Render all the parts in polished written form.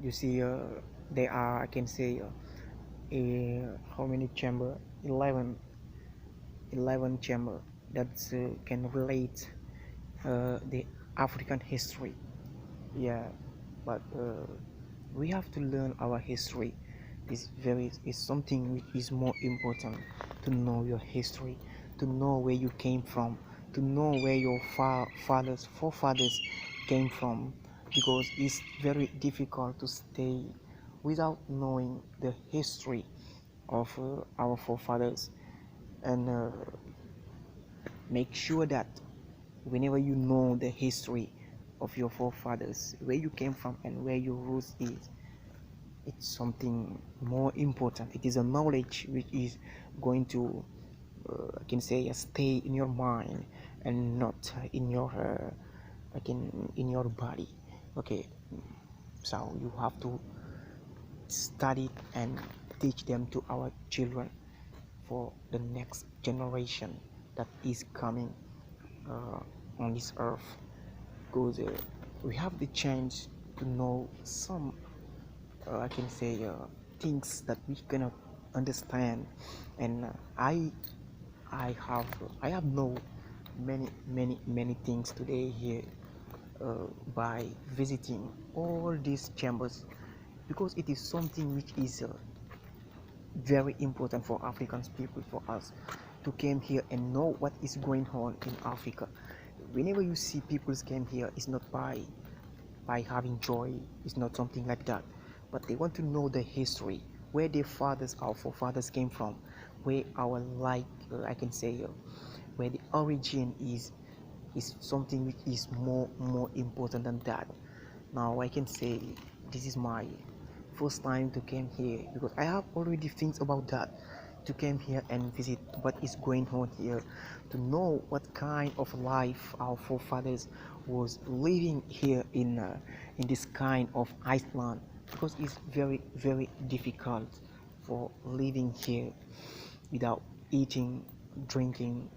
you see, there are, I can say, how many chamber? 11 chamber that can relate the African history. Yeah, but we have to learn our history. Is something which is more important, to know your history, to know where you came from, to know where your fathers, forefathers came from, because it's very difficult to stay without knowing the history of our forefathers. And make sure that whenever you know the history of your forefathers, where you came from and where your roots is, it's something more important. It is a knowledge which is going to, I can say, stay in your mind and not in your, in your body. Okay, so you have to study and teach them to our children for the next generation that is coming uh, on this earth, because we have the chance to know some, I can say, things that we cannot understand. And I have know many things today here, by visiting all these chambers, because it is something which is very important for African people, for us to come here and know what is going on in Africa. Whenever you see people came here, it's not by having joy, it's not something like that, but they want to know the history, where their fathers, our forefathers came from, where our, like, I can say, where the origin is something which is more important than that. Now I can say this is my first time to came here, because I have already things about that, to came here and visit what is going on here, to know what kind of life our forefathers was living here in this kind of Iceland, because it's very difficult for living here without eating, drinking,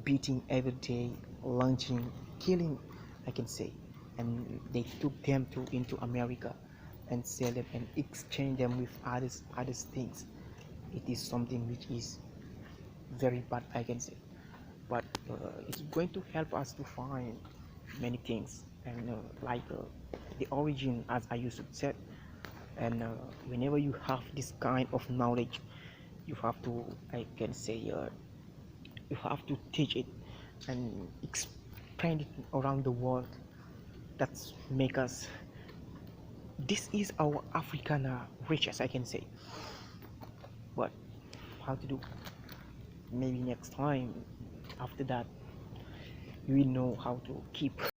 beating every day, lunching, killing, I can say. And they took them into America and sell them and exchange them with other things. It is something which is very bad, I can say. But it's going to help us to find many things, and like the origin, as I used to say. And whenever you have this kind of knowledge, you have to, I can say, you have to teach it and expand it around the world. That's make us, this is our African riches, I can say. But how to do, maybe next time, after that, you will know how to keep